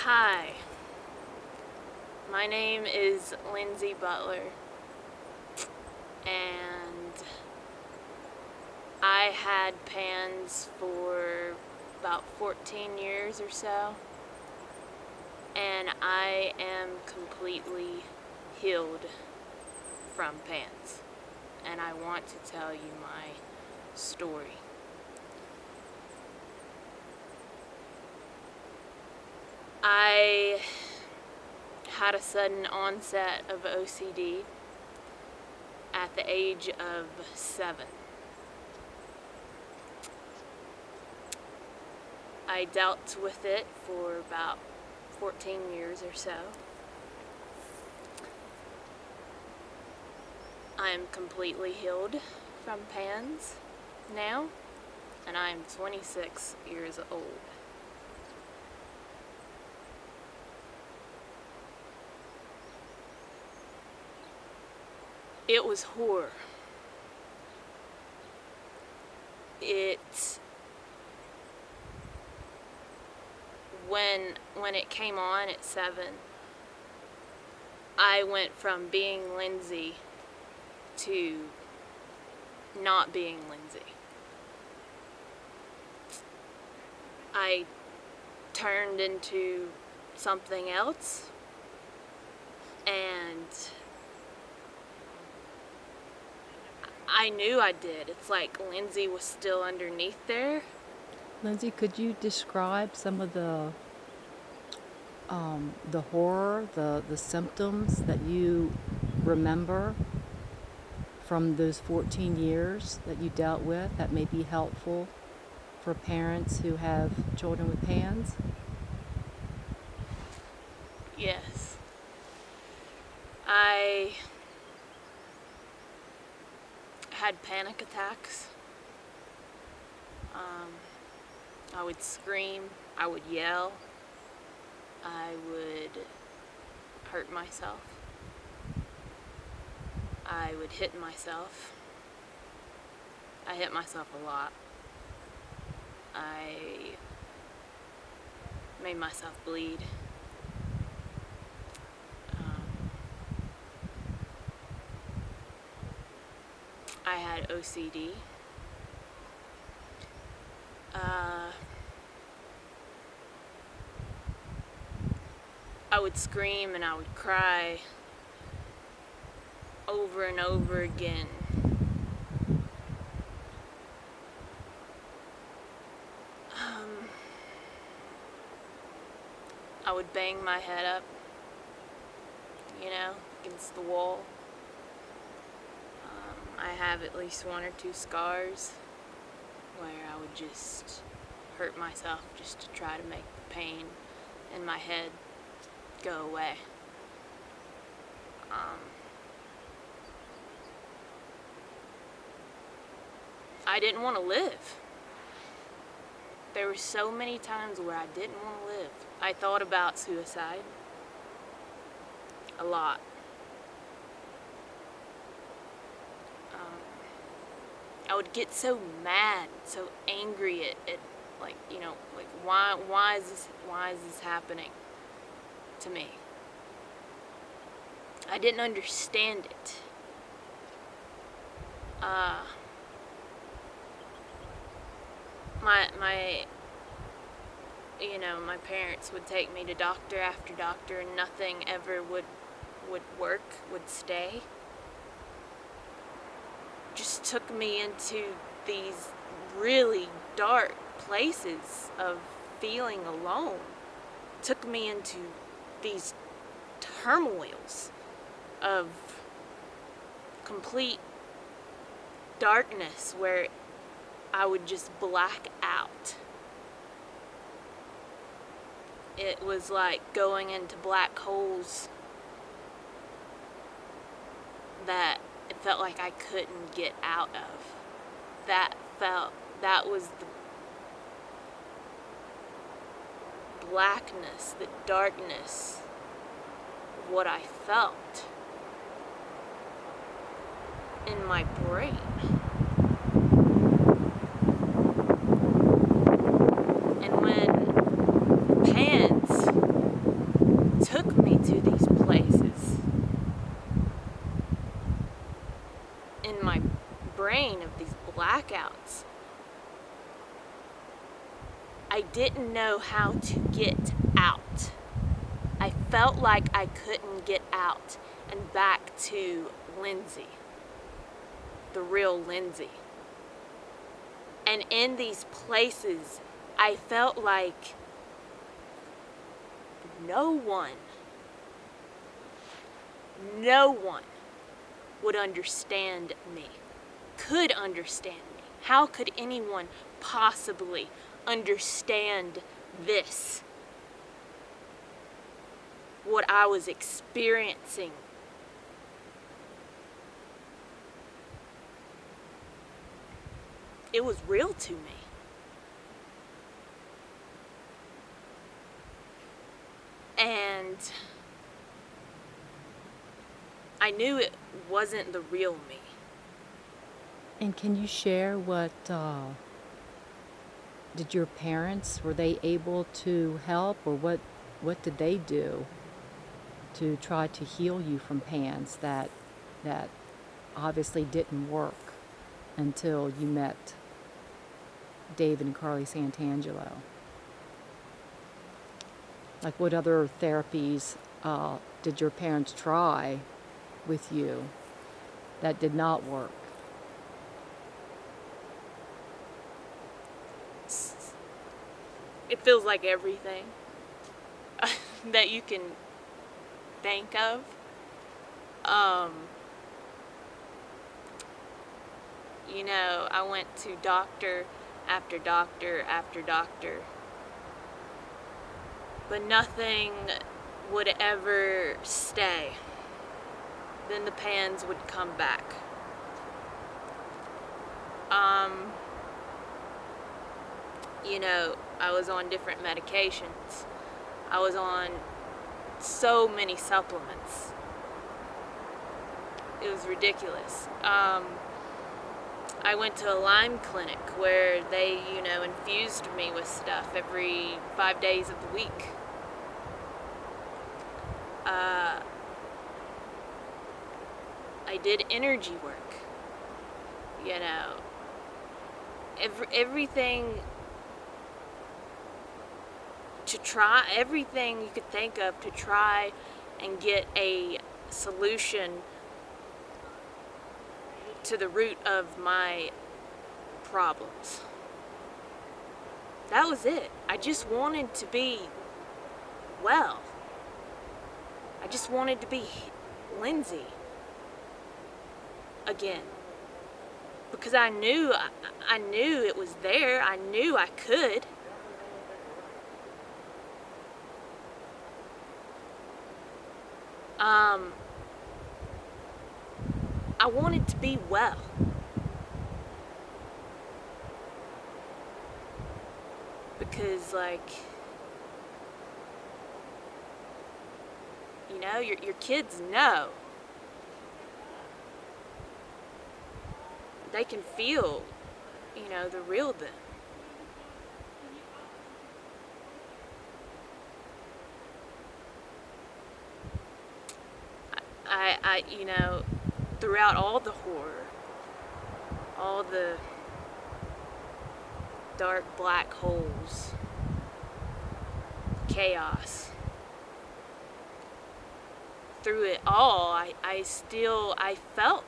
Hi, my name is Lindsey Butler, and I had PANS for about 14 years or so, and I am completely healed from PANS, and I want to tell you my story. I had a sudden onset of OCD at the age of 7. I dealt with it for about 14 years or so. I am completely healed from PANS now, and I am 26 years old. It was horror. When it came on at 7, I went from being Lindsey to not being Lindsey. I turned into something else, and I knew I did. It's like Lindsey was still underneath there. Lindsey, could you describe some of the horror, the symptoms that you remember from those 14 years that you dealt with that may be helpful for parents who have children with PANS? Yes. I had panic attacks. I would scream, I would yell, I would hurt myself, I would hit myself. I hit myself a lot. I made myself bleed. I had OCD. I would scream and I would cry over and over again. I would bang my head up, against the wall. I have at least 1 or 2 scars where I would just hurt myself just to try to make the pain in my head go away. I didn't want to live. There were so many times where I didn't want to live. I thought about suicide a lot. I would get so mad, so angry at why is this happening to me? I didn't understand it. My parents would take me to doctor after doctor, and nothing ever would work, would stay. Just took me into these really dark places of feeling alone. Took me into these turmoils of complete darkness where I would just black out. It was like going into black holes that it felt like I couldn't get out of. That was the blackness, the darkness of what I felt in my brain. And when PANS in my brain of these blackouts. I didn't know how to get out. I felt like I couldn't get out and back to Lindsey, the real Lindsey. And in these places, I felt like no one would understand me, could understand me. How could anyone possibly understand this? What I was experiencing. It was real to me. And I knew it wasn't the real me. And can you share what, did your parents, were they able to help, or what did they do to try to heal you from PANS that obviously didn't work until you met David and Carly Santangelo? Like, what other therapies did your parents try with you that did not work? It feels like everything that you can think of. You know, I went to doctor after doctor after doctor, but nothing would ever stay. Then the PANS would come back. You know, I was on different medications. I was on so many supplements. It was ridiculous. I went to a Lyme clinic where they, you know, infused me with stuff every 5 days of the week. I did energy work. You know, everything to try, everything you could think of to try and get a solution to the root of my problems. That was it. I just wanted to be well. I just wanted to be Lindsey again. Because I knew it was there. I knew I could. I wanted to be well. Because, like, you know, your kids know. They can feel, you know, the real them. I, you know, throughout all the horror, all the dark black holes, chaos, through it all, I felt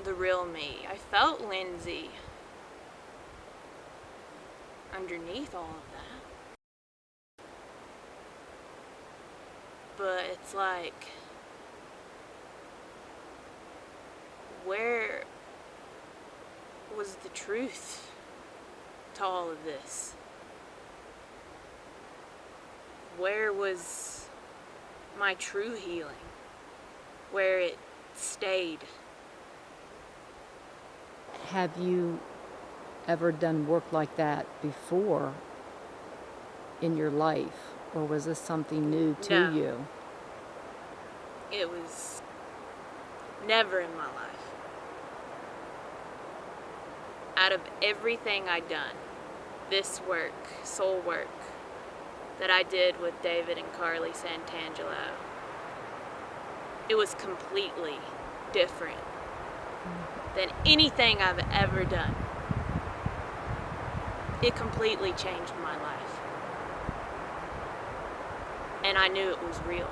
the real me. I felt Lindsey underneath all of that. But it's like, where was the truth to all of this? Where was my true healing? Where it stayed? Have you ever done work like that before in your life, or was this something new to No. you? It was never in my life. Out of everything I'd done, this work, soul work, that I did with David and Carly Santangelo, it was completely different. than anything I've ever done. It completely changed my life. And I knew it was real.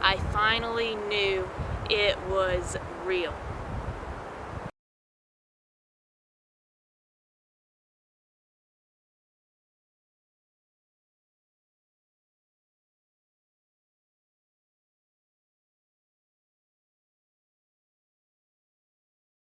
I finally knew it was real.